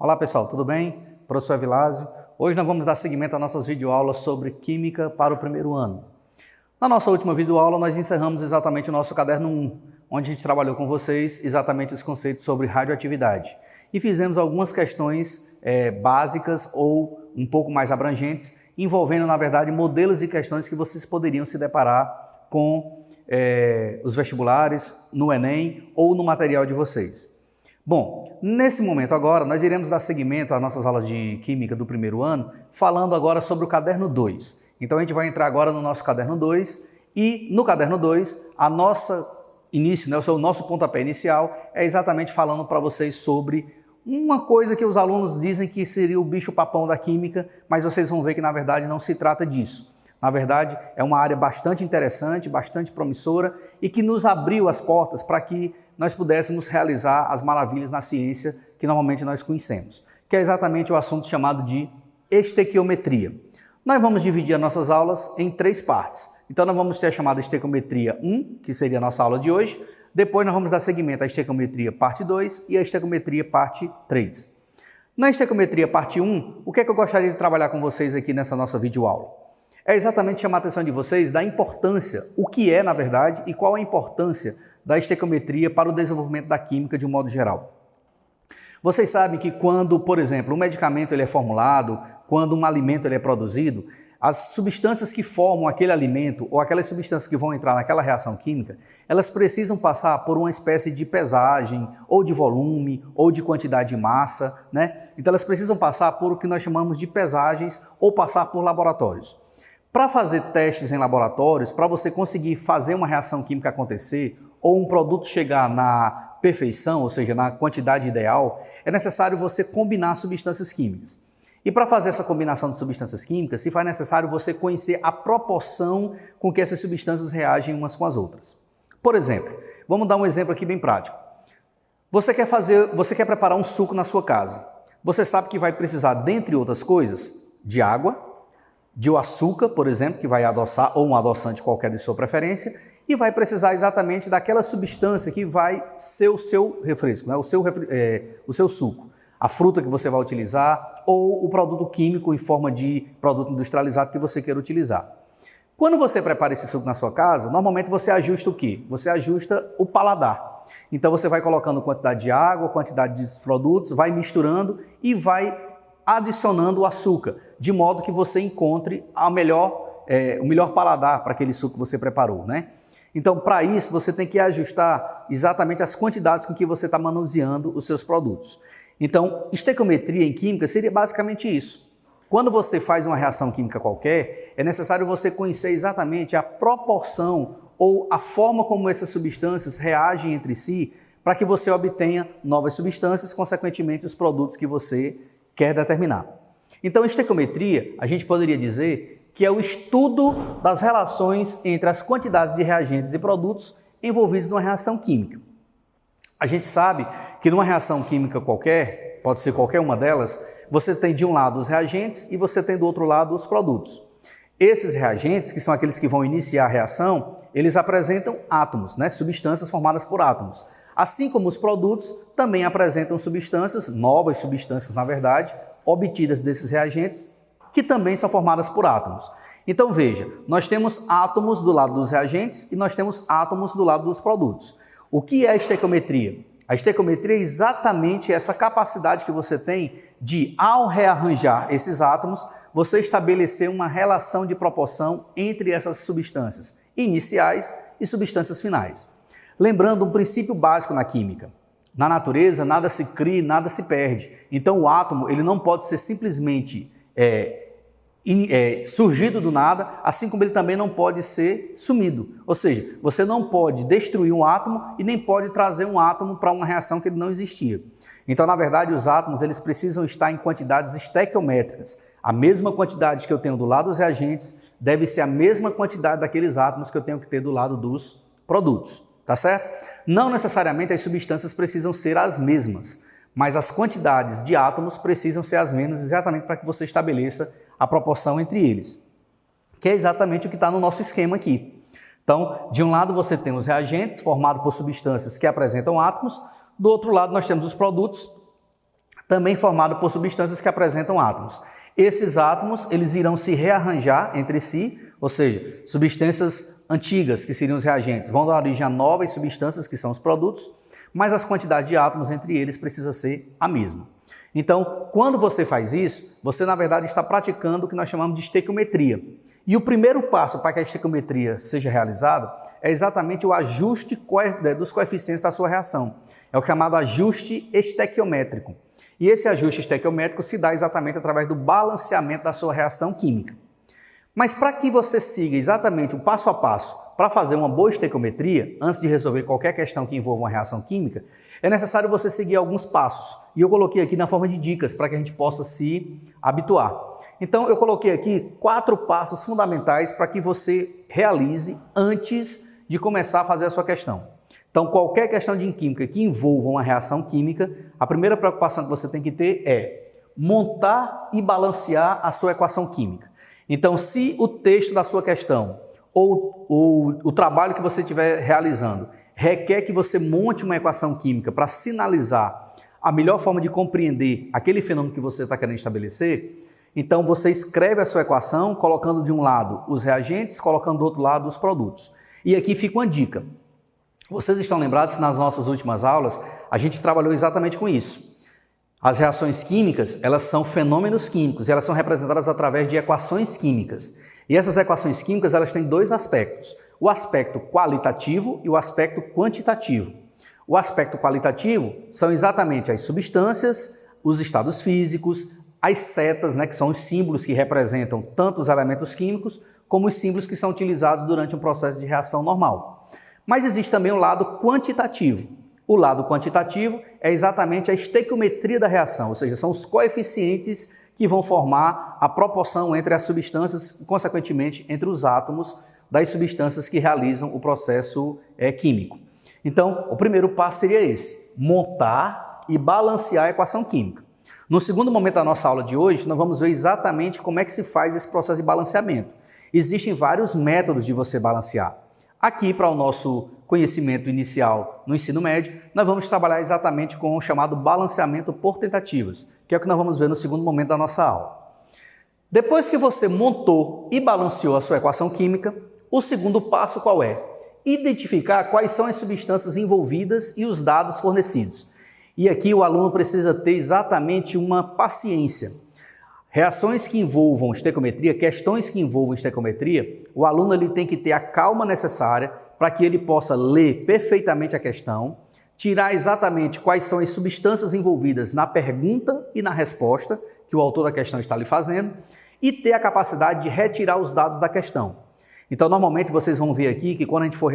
Olá pessoal, tudo bem? Professor Evilásio. Hoje nós vamos dar seguimento às nossas videoaulas sobre Química para o primeiro ano. Na nossa última videoaula nós encerramos exatamente o nosso caderno 1, onde a gente trabalhou com vocês exatamente os conceitos sobre radioatividade. E fizemos algumas questões básicas ou um pouco mais abrangentes, envolvendo na verdade modelos de questões que vocês poderiam se deparar com os vestibulares, no Enem ou no material de vocês. Bom, nesse momento agora, nós iremos dar seguimento às nossas aulas de Química do primeiro ano, falando agora sobre o caderno 2. Então, a gente vai entrar agora no nosso caderno 2 e no caderno 2, o nosso pontapé inicial é exatamente falando para vocês sobre uma coisa que os alunos dizem que seria o bicho-papão da Química, mas vocês vão ver que, na verdade, não se trata disso. Na verdade, é uma área bastante interessante, bastante promissora e que nos abriu as portas para que nós pudéssemos realizar as maravilhas na ciência que normalmente nós conhecemos, que é exatamente o assunto chamado de estequiometria. Nós vamos dividir as nossas aulas em 3 partes. Então, nós vamos ter a chamada estequiometria 1, que seria a nossa aula de hoje. Depois, nós vamos dar seguimento à estequiometria parte 2 e à estequiometria parte 3. Na estequiometria parte 1, o que é que eu gostaria de trabalhar com vocês aqui nessa nossa videoaula? É exatamente chamar a atenção de vocês da importância, o que é, na verdade, e qual a importância da estequiometria para o desenvolvimento da química de um modo geral. Vocês sabem que quando, por exemplo, um medicamento ele é formulado, quando um alimento ele é produzido, as substâncias que formam aquele alimento ou aquelas substâncias que vão entrar naquela reação química, elas precisam passar por uma espécie de pesagem, ou de volume, ou de quantidade de massa, né? Então elas precisam passar por o que nós chamamos de pesagens ou passar por laboratórios. Para fazer testes em laboratórios, para você conseguir fazer uma reação química acontecer, ou um produto chegar na perfeição, ou seja, na quantidade ideal, é necessário você combinar substâncias químicas. E para fazer essa combinação de substâncias químicas, se faz necessário você conhecer a proporção com que essas substâncias reagem umas com as outras. Por exemplo, vamos dar um exemplo aqui bem prático. Você quer preparar um suco na sua casa. Você sabe que vai precisar, dentre outras coisas, de água, de açúcar, por exemplo, que vai adoçar, ou um adoçante qualquer de sua preferência, e vai precisar exatamente daquela substância que vai ser o seu refresco, né? o seu suco, a fruta que você vai utilizar ou o produto químico em forma de produto industrializado que você queira utilizar. Quando você prepara esse suco na sua casa, normalmente você ajusta o quê? Você ajusta o paladar. Então você vai colocando quantidade de água, quantidade de produtos, vai misturando e vai adicionando o açúcar, de modo que você encontre o melhor paladar para aquele suco que você preparou, né? Então, para isso, você tem que ajustar exatamente as quantidades com que você está manuseando os seus produtos. Então, estequiometria em química seria basicamente isso. Quando você faz uma reação química qualquer, é necessário você conhecer exatamente a proporção ou a forma como essas substâncias reagem entre si para que você obtenha novas substâncias, consequentemente, os produtos que você quer determinar. Então, estequiometria, a gente poderia dizer que é o estudo das relações entre as quantidades de reagentes e produtos envolvidos numa reação química. A gente sabe que numa reação química qualquer, pode ser qualquer uma delas, você tem de um lado os reagentes e você tem do outro lado os produtos. Esses reagentes, que são aqueles que vão iniciar a reação, eles apresentam átomos, né? Substâncias formadas por átomos. Assim como os produtos também apresentam substâncias, novas substâncias na verdade, obtidas desses reagentes, que também são formadas por átomos. Então veja, nós temos átomos do lado dos reagentes e nós temos átomos do lado dos produtos. O que é a estequiometria? A estequiometria é exatamente essa capacidade que você tem de, ao rearranjar esses átomos, você estabelecer uma relação de proporção entre essas substâncias iniciais e substâncias finais. Lembrando um princípio básico na química. Na natureza, nada se cria, nada se perde. Então o átomo ele não pode ser simplesmente surgido do nada, assim como ele também não pode ser sumido. Ou seja, você não pode destruir um átomo e nem pode trazer um átomo para uma reação que ele não existia. Então, na verdade, os átomos eles precisam estar em quantidades estequiométricas. A mesma quantidade que eu tenho do lado dos reagentes deve ser a mesma quantidade daqueles átomos que eu tenho que ter do lado dos produtos. Tá certo? Não necessariamente as substâncias precisam ser as mesmas, mas as quantidades de átomos precisam ser as mesmas exatamente para que você estabeleça a proporção entre eles, que é exatamente o que está no nosso esquema aqui. Então, de um lado você tem os reagentes, formados por substâncias que apresentam átomos, do outro lado nós temos os produtos, também formado por substâncias que apresentam átomos. Esses átomos, eles irão se rearranjar entre si, ou seja, substâncias antigas, que seriam os reagentes, vão dar origem a novas substâncias, que são os produtos, mas as quantidades de átomos entre eles precisa ser a mesma. Então, quando você faz isso, você na verdade está praticando o que nós chamamos de estequiometria. E o primeiro passo para que a estequiometria seja realizada é exatamente o ajuste dos coeficientes da sua reação. É o chamado ajuste estequiométrico. E esse ajuste estequiométrico se dá exatamente através do balanceamento da sua reação química. Mas para que você siga exatamente o passo a passo para fazer uma boa estequiometria, antes de resolver qualquer questão que envolva uma reação química, é necessário você seguir alguns passos. E eu coloquei aqui na forma de dicas para que a gente possa se habituar. Então eu coloquei aqui 4 passos fundamentais para que você realize antes de começar a fazer a sua questão. Então qualquer questão de química que envolva uma reação química, a primeira preocupação que você tem que ter é montar e balancear a sua equação química. Então, se o texto da sua questão ou o trabalho que você estiver realizando requer que você monte uma equação química para sinalizar a melhor forma de compreender aquele fenômeno que você está querendo estabelecer, então você escreve a sua equação colocando de um lado os reagentes, colocando do outro lado os produtos. E aqui fica uma dica. Vocês estão lembrados que nas nossas últimas aulas a gente trabalhou exatamente com isso. As reações químicas, elas são fenômenos químicos e elas são representadas através de equações químicas. E essas equações químicas, elas têm 2 aspectos, o aspecto qualitativo e o aspecto quantitativo. O aspecto qualitativo são exatamente as substâncias, os estados físicos, as setas, que são os símbolos que representam tanto os elementos químicos como os símbolos que são utilizados durante um processo de reação normal. Mas existe também o lado quantitativo. O lado quantitativo é exatamente a estequiometria da reação, ou seja, são os coeficientes que vão formar a proporção entre as substâncias e, consequentemente, entre os átomos das substâncias que realizam o processo químico. Então, o primeiro passo seria esse, montar e balancear a equação química. No segundo momento da nossa aula de hoje, nós vamos ver exatamente como é que se faz esse processo de balanceamento. Existem vários métodos de você balancear. Aqui, para o nosso conhecimento inicial no ensino médio, nós vamos trabalhar exatamente com o chamado balanceamento por tentativas, que é o que nós vamos ver no segundo momento da nossa aula. Depois que você montou e balanceou a sua equação química, o segundo passo qual é? Identificar quais são as substâncias envolvidas e os dados fornecidos. E aqui o aluno precisa ter exatamente uma paciência. Reações que envolvam estequiometria, questões que envolvam estequiometria, o aluno ele tem que ter a calma necessária para que ele possa ler perfeitamente a questão, tirar exatamente quais são as substâncias envolvidas na pergunta e na resposta que o autor da questão está lhe fazendo e ter a capacidade de retirar os dados da questão. Então, normalmente vocês vão ver aqui que quando a gente for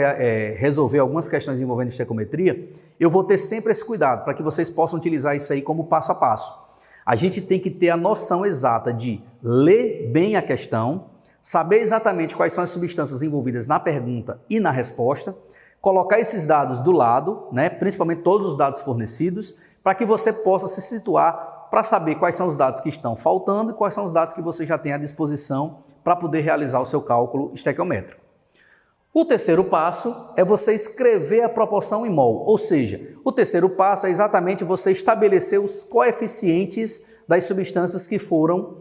resolver algumas questões envolvendo estequiometria, eu vou ter sempre esse cuidado para que vocês possam utilizar isso aí como passo a passo. A gente tem que ter a noção exata de ler bem a questão, saber exatamente quais são as substâncias envolvidas na pergunta e na resposta, colocar esses dados do lado, principalmente todos os dados fornecidos, para que você possa se situar para saber quais são os dados que estão faltando e quais são os dados que você já tem à disposição para poder realizar o seu cálculo estequiométrico. O terceiro passo é você escrever a proporção em mol, ou seja, o terceiro passo é exatamente você estabelecer os coeficientes das substâncias que foram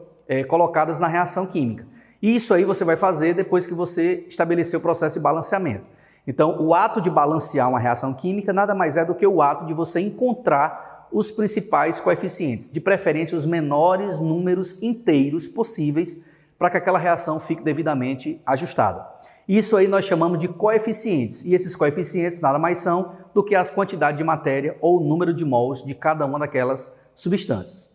colocadas na reação química. E isso aí você vai fazer depois que você estabelecer o processo de balanceamento. Então, o ato de balancear uma reação química nada mais é do que o ato de você encontrar os principais coeficientes, de preferência os menores números inteiros possíveis para que aquela reação fique devidamente ajustada. Isso aí nós chamamos de coeficientes, e esses coeficientes nada mais são do que as quantidades de matéria ou o número de mols de cada uma daquelas substâncias.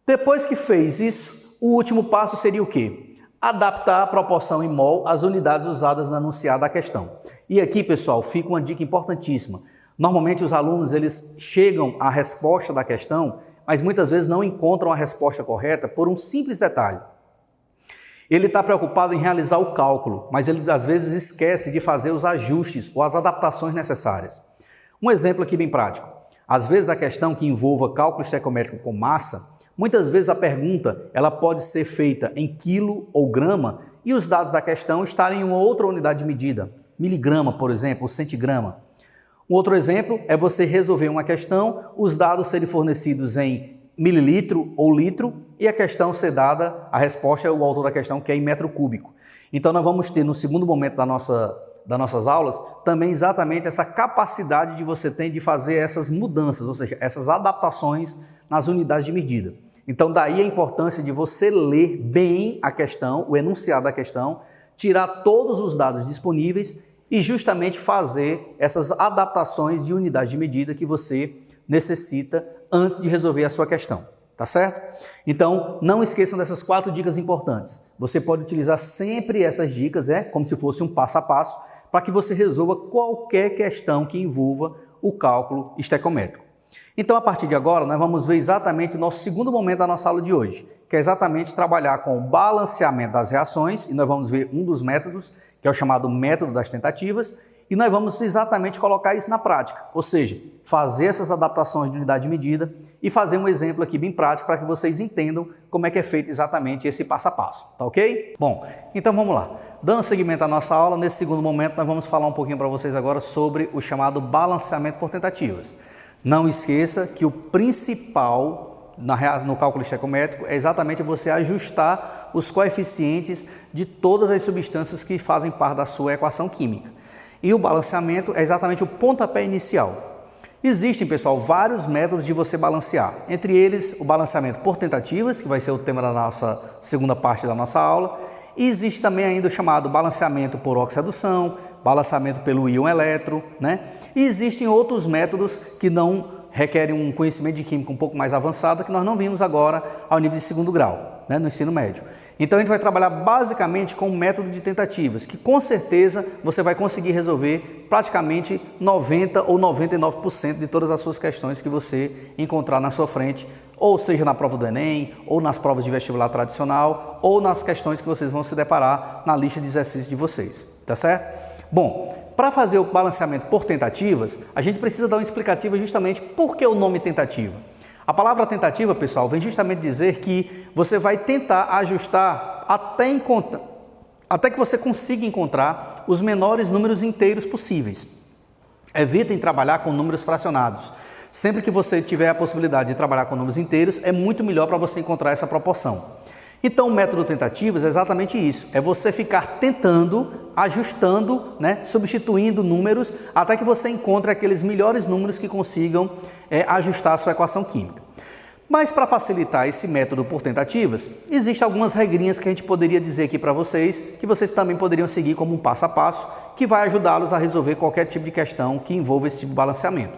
Depois que fez isso, o último passo seria o quê? Adaptar a proporção em mol às unidades usadas no enunciado da questão. E aqui, pessoal, fica uma dica importantíssima. Normalmente os alunos eles chegam à resposta da questão, mas muitas vezes não encontram a resposta correta por um simples detalhe. Ele está preocupado em realizar o cálculo, mas ele às vezes esquece de fazer os ajustes ou as adaptações necessárias. Um exemplo aqui bem prático. Às vezes a questão que envolva cálculo estequiométrico com massa, muitas vezes a pergunta ela pode ser feita em quilo ou grama e os dados da questão estarem em uma outra unidade de medida, miligrama, por exemplo, ou centigrama. Um outro exemplo é você resolver uma questão, os dados serem fornecidos em mililitro ou litro, e a questão ser dada, a resposta é o autor da questão, que é em metro cúbico. Então nós vamos ter no segundo momento das nossas aulas também exatamente essa capacidade de você ter de fazer essas mudanças, ou seja, essas adaptações nas unidades de medida. Então daí a importância de você ler bem a questão, o enunciado da questão, tirar todos os dados disponíveis e justamente fazer essas adaptações de unidade de medida que você necessita antes de resolver a sua questão, tá certo? Então, não esqueçam dessas 4 dicas importantes. Você pode utilizar sempre essas dicas, como se fosse um passo a passo, para que você resolva qualquer questão que envolva o cálculo estequiométrico. Então, a partir de agora, nós vamos ver exatamente o nosso segundo momento da nossa aula de hoje, que é exatamente trabalhar com o balanceamento das reações, e nós vamos ver um dos métodos, que é o chamado método das tentativas, e nós vamos exatamente colocar isso na prática, ou seja, fazer essas adaptações de unidade de medida e fazer um exemplo aqui bem prático para que vocês entendam como é que é feito exatamente esse passo a passo, tá ok? Bom, então vamos lá. Dando seguimento à nossa aula, nesse segundo momento nós vamos falar um pouquinho para vocês agora sobre o chamado balanceamento por tentativas. Não esqueça que o principal no cálculo estequiométrico é exatamente você ajustar os coeficientes de todas as substâncias que fazem parte da sua equação química. E o balanceamento é exatamente o pontapé inicial. Existem, pessoal, vários métodos de você balancear. Entre eles, o balanceamento por tentativas, que vai ser o tema da nossa segunda parte da nossa aula. E existe também ainda o chamado balanceamento por oxidação, balanceamento pelo íon elétron, E existem outros métodos que não requerem um conhecimento de química um pouco mais avançado, que nós não vimos agora ao nível de segundo grau, no ensino médio. Então a gente vai trabalhar basicamente com o método de tentativas, que com certeza você vai conseguir resolver praticamente 90 ou 99% de todas as suas questões que você encontrar na sua frente, ou seja na prova do Enem, ou nas provas de vestibular tradicional, ou nas questões que vocês vão se deparar na lista de exercícios de vocês, tá certo? Bom, para fazer o balanceamento por tentativas, a gente precisa dar uma explicativa justamente por que o nome tentativa. A palavra tentativa, pessoal, vem justamente dizer que você vai tentar ajustar até que você consiga encontrar os menores números inteiros possíveis. Evitem trabalhar com números fracionados. Sempre que você tiver a possibilidade de trabalhar com números inteiros, é muito melhor para você encontrar essa proporção. Então, o método tentativas é exatamente isso, é você ficar tentando, ajustando, substituindo números, até que você encontre aqueles melhores números que consigam ajustar a sua equação química. Mas para facilitar esse método por tentativas, existem algumas regrinhas que a gente poderia dizer aqui para vocês, que vocês também poderiam seguir como um passo a passo, que vai ajudá-los a resolver qualquer tipo de questão que envolva esse tipo de balanceamento.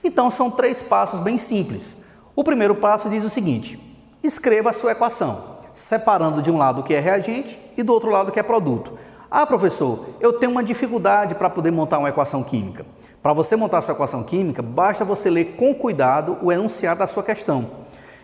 Então, são 3 passos bem simples. O primeiro passo diz o seguinte: escreva a sua equação, separando de um lado o que é reagente e do outro lado o que é produto. Ah, professor, eu tenho uma dificuldade para poder montar uma equação química. Para você montar a sua equação química, basta você ler com cuidado o enunciado da sua questão.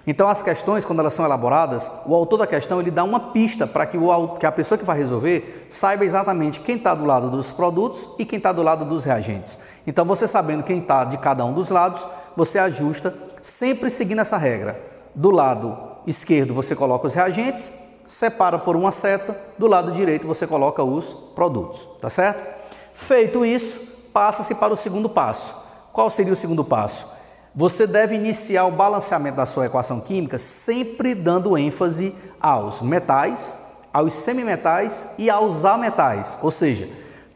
Então, as questões, quando elas são elaboradas, o autor da questão ele dá uma pista para que a pessoa que vai resolver saiba exatamente quem está do lado dos produtos e quem está do lado dos reagentes. Então, você sabendo quem está de cada um dos lados, você ajusta, sempre seguindo essa regra. Do lado esquerdo você coloca os reagentes, separa por uma seta, do lado direito você coloca os produtos, tá certo? Feito isso, passa-se para o segundo passo. Qual seria o segundo passo? Você deve iniciar o balanceamento da sua equação química sempre dando ênfase aos metais, aos semimetais e aos ametais, ou seja,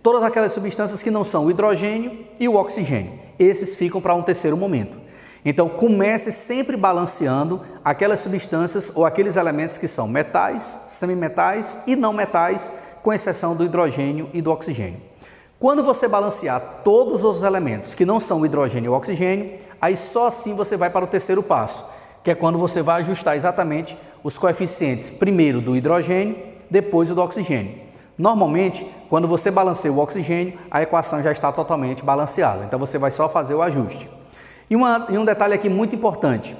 todas aquelas substâncias que não são o hidrogênio e o oxigênio. Esses ficam para um terceiro momento. Então, comece sempre balanceando aquelas substâncias ou aqueles elementos que são metais, semimetais e não metais, com exceção do hidrogênio e do oxigênio. Quando você balancear todos os elementos que não são o hidrogênio e o oxigênio, aí só assim você vai para o terceiro passo, que é quando você vai ajustar exatamente os coeficientes, primeiro do hidrogênio, depois o do oxigênio. Normalmente, quando você balanceia o oxigênio, a equação já está totalmente balanceada, então você vai só fazer o ajuste. E um detalhe aqui muito importante,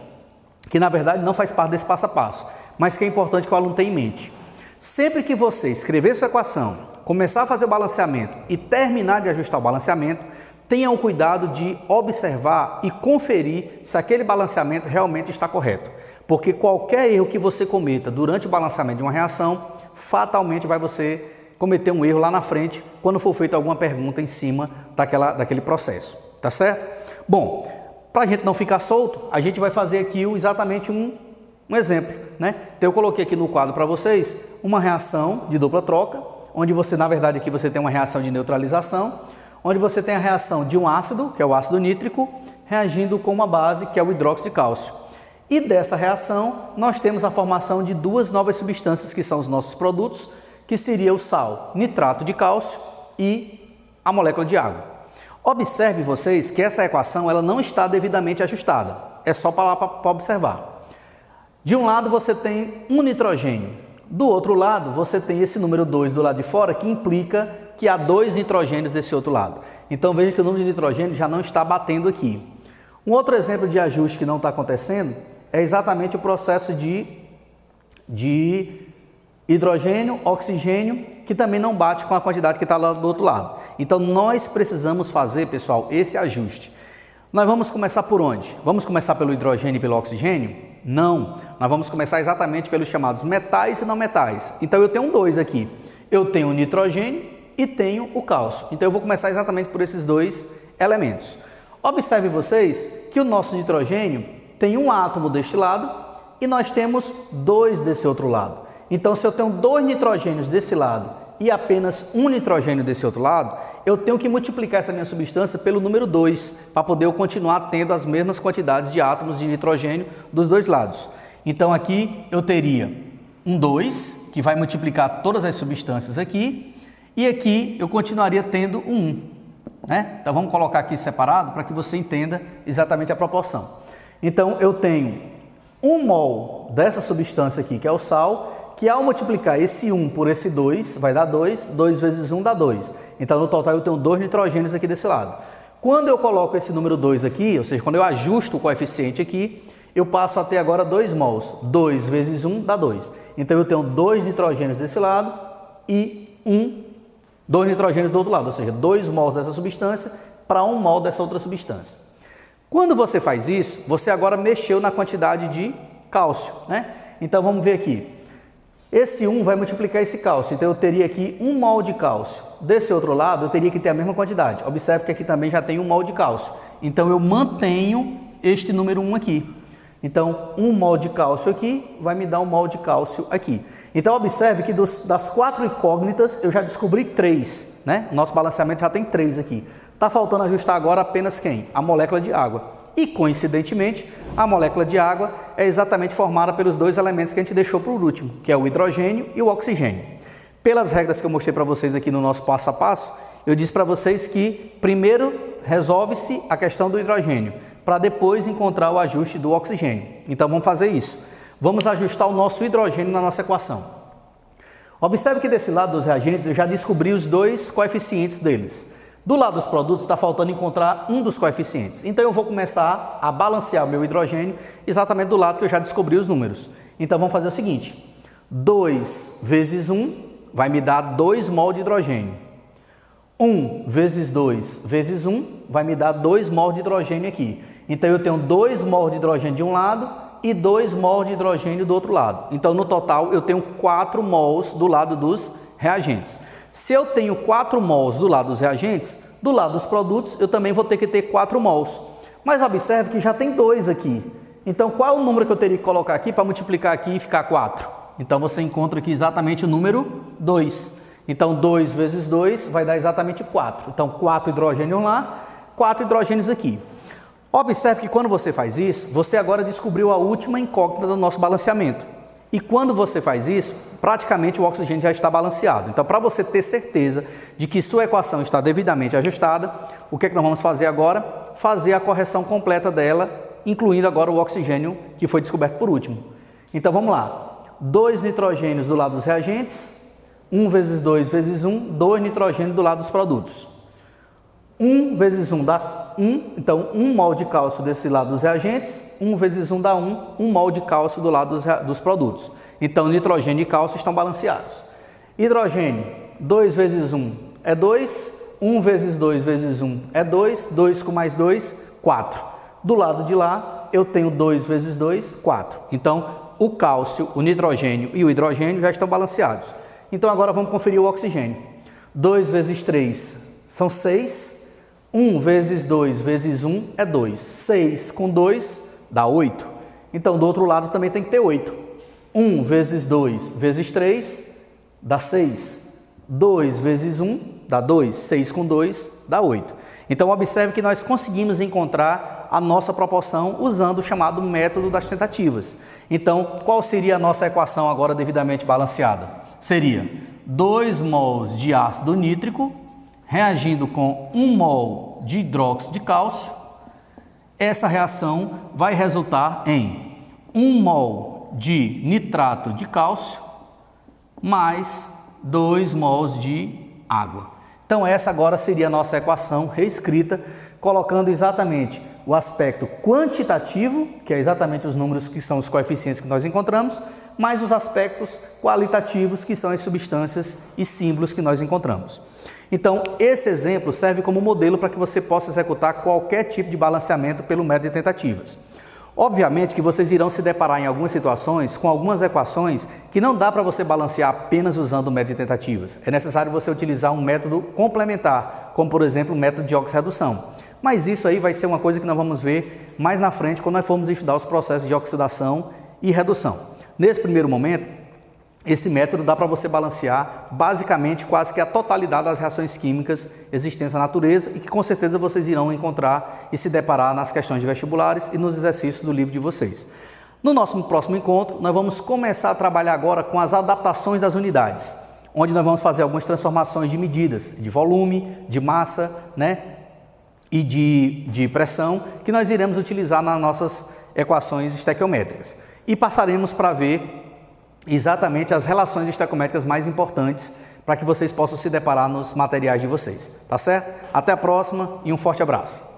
que na verdade não faz parte desse passo a passo, mas que é importante que o aluno tenha em mente. Sempre que você escrever sua equação, começar a fazer o balanceamento e terminar de ajustar o balanceamento, tenha o cuidado de observar e conferir se aquele balanceamento realmente está correto. Porque qualquer erro que você cometa durante o balanceamento de uma reação, fatalmente vai você cometer um erro lá na frente, quando for feita alguma pergunta em cima daquele processo, tá certo? Bom, Para a gente não ficar solto, a gente vai fazer aqui exatamente um exemplo, né? Então eu coloquei aqui no quadro para vocês uma reação de dupla troca, onde você, na verdade, aqui você tem uma reação de neutralização, onde você tem a reação de um ácido, que é o ácido nítrico, reagindo com uma base, que é o hidróxido de cálcio. E dessa reação, nós temos a formação de duas novas substâncias, que são os nossos produtos, que seria o sal nitrato de cálcio e a molécula de água. Observe vocês que essa equação ela não está devidamente ajustada, é só para observar. De um lado você tem um nitrogênio, do outro lado você tem esse número 2 do lado de fora, que implica que há 2 nitrogênios desse outro lado. Então veja que o número de nitrogênio já não está batendo aqui. Um outro exemplo de ajuste que não está acontecendo é exatamente o processo de hidrogênio, oxigênio, que também não bate com a quantidade que está lá do outro lado. Então nós precisamos fazer, pessoal, esse ajuste. Nós vamos começar por onde? Vamos começar pelo hidrogênio e pelo oxigênio? Não, nós vamos começar exatamente pelos chamados metais e não metais. Então eu tenho 2 aqui, eu tenho o nitrogênio e tenho o cálcio. Então eu vou começar exatamente por esses 2 elementos. Observe vocês que o nosso nitrogênio tem um átomo deste lado e nós temos 2 desse outro lado. Então, se eu tenho 2 nitrogênios desse lado e apenas um nitrogênio desse outro lado, eu tenho que multiplicar essa minha substância pelo número 2, para poder eu continuar tendo as mesmas quantidades de átomos de nitrogênio dos dois lados. Então, aqui eu teria um 2, que vai multiplicar todas as substâncias aqui, e aqui eu continuaria tendo um 1. Né? Então, vamos colocar aqui separado para que você entenda exatamente a proporção. Então, eu tenho 1 mol dessa substância aqui, que é o sal, que ao multiplicar esse 1 por esse 2, vai dar 2, 2 vezes 1 dá 2. Então, no total, eu tenho 2 nitrogênios aqui desse lado. Quando eu coloco esse número 2 aqui, ou seja, quando eu ajusto o coeficiente aqui, eu passo a ter agora 2 mols. 2 vezes 1 dá 2. Então, eu tenho 2 nitrogênios desse lado e 2 nitrogênios do outro lado, ou seja, 2 mols dessa substância para 1 mol dessa outra substância. Quando você faz isso, você agora mexeu na quantidade de cálcio, né? Então, vamos ver aqui. Esse 1 vai multiplicar esse cálcio, então eu teria aqui 1 mol de cálcio. Desse outro lado, eu teria que ter a mesma quantidade. Observe que aqui também já tem 1 mol de cálcio. Então, eu mantenho este número 1 aqui. Então, 1 mol de cálcio aqui vai me dar 1 mol de cálcio aqui. Então, observe que das 4 incógnitas, eu já descobri 3, né? O nosso balanceamento já tem 3 aqui. Está faltando ajustar agora apenas quem? A molécula de água. E, coincidentemente, a molécula de água é exatamente formada pelos 2 elementos que a gente deixou por último, que é o hidrogênio e o oxigênio. Pelas regras que eu mostrei para vocês aqui no nosso passo a passo, eu disse para vocês que primeiro resolve-se a questão do hidrogênio, para depois encontrar o ajuste do oxigênio. Então, vamos fazer isso. Vamos ajustar o nosso hidrogênio na nossa equação. Observe que desse lado dos reagentes eu já descobri os 2 coeficientes deles. Do lado dos produtos está faltando encontrar um dos coeficientes. Então eu vou começar a balancear o meu hidrogênio exatamente do lado que eu já descobri os números. Então vamos fazer o seguinte. 2 vezes 1 vai me dar 2 mol de hidrogênio. 1 vezes 2 vezes 1 vai me dar 2 mol de hidrogênio aqui. Então eu tenho 2 mol de hidrogênio de um lado e 2 mol de hidrogênio do outro lado. Então no total eu tenho 4 mols do lado dos reagentes. Se eu tenho 4 mols do lado dos reagentes, do lado dos produtos eu também vou ter que ter 4 mols. Mas observe que já tem 2 aqui. Então qual é o número que eu teria que colocar aqui para multiplicar aqui e ficar 4? Então você encontra aqui exatamente o número 2. Então 2 vezes 2 vai dar exatamente 4. Então 4 hidrogênios lá, 4 hidrogênios aqui. Observe que quando você faz isso, você agora descobriu a última incógnita do nosso balanceamento. E quando você faz isso, praticamente o oxigênio já está balanceado. Então, para você ter certeza de que sua equação está devidamente ajustada, o que é que nós vamos fazer agora? Fazer a correção completa dela, incluindo agora o oxigênio que foi descoberto por último. Então, vamos lá. 2 nitrogênios do lado dos reagentes, 1 vezes 2 vezes 1, 2 nitrogênios do lado dos produtos. 1 vezes 1 dá 1, então 1 mol de cálcio desse lado dos reagentes, 1 vezes 1 dá 1, 1 mol de cálcio do lado dos produtos. Então, nitrogênio e cálcio estão balanceados. Hidrogênio, 2 vezes 1 é 2, 1 vezes 2 vezes 1 é 2, 2 com mais 2, 4. Do lado de lá, eu tenho 2 vezes 2, 4. Então, o cálcio, o nitrogênio e o hidrogênio já estão balanceados. Então, agora vamos conferir o oxigênio. 2 vezes 3 são 6, 1 vezes 2 vezes 1 é 2. 6 com 2 dá 8. Então, do outro lado também tem que ter 8. 1 vezes 2 vezes 3 dá 6. 2 vezes 1 dá 2. 6 com 2 dá 8. Então, observe que nós conseguimos encontrar a nossa proporção usando o chamado método das tentativas. Então, qual seria a nossa equação agora devidamente balanceada? Seria 2 mols de ácido nítrico reagindo com 1 mol de hidróxido de cálcio. Essa reação vai resultar em 1 mol de nitrato de cálcio mais 2 mols de água. Então, essa agora seria a nossa equação reescrita, colocando exatamente o aspecto quantitativo, que é exatamente os números que são os coeficientes que nós encontramos, mais os aspectos qualitativos, que são as substâncias e símbolos que nós encontramos. Então, esse exemplo serve como modelo para que você possa executar qualquer tipo de balanceamento pelo método de tentativas. Obviamente que vocês irão se deparar em algumas situações com algumas equações que não dá para você balancear apenas usando o método de tentativas. É necessário você utilizar um método complementar, como por exemplo o método de oxirredução. Mas isso aí vai ser uma coisa que nós vamos ver mais na frente quando nós formos estudar os processos de oxidação e redução. Nesse primeiro momento, esse método dá para você balancear basicamente quase que a totalidade das reações químicas existentes na natureza e que com certeza vocês irão encontrar e se deparar nas questões de vestibulares e nos exercícios do livro de vocês. No nosso próximo encontro, nós vamos começar a trabalhar agora com as adaptações das unidades, onde nós vamos fazer algumas transformações de medidas, de volume, de massa, e de pressão, que nós iremos utilizar nas nossas equações estequiométricas. E passaremos para ver exatamente as relações estequiométricas mais importantes para que vocês possam se deparar nos materiais de vocês. Tá certo? Até a próxima e um forte abraço.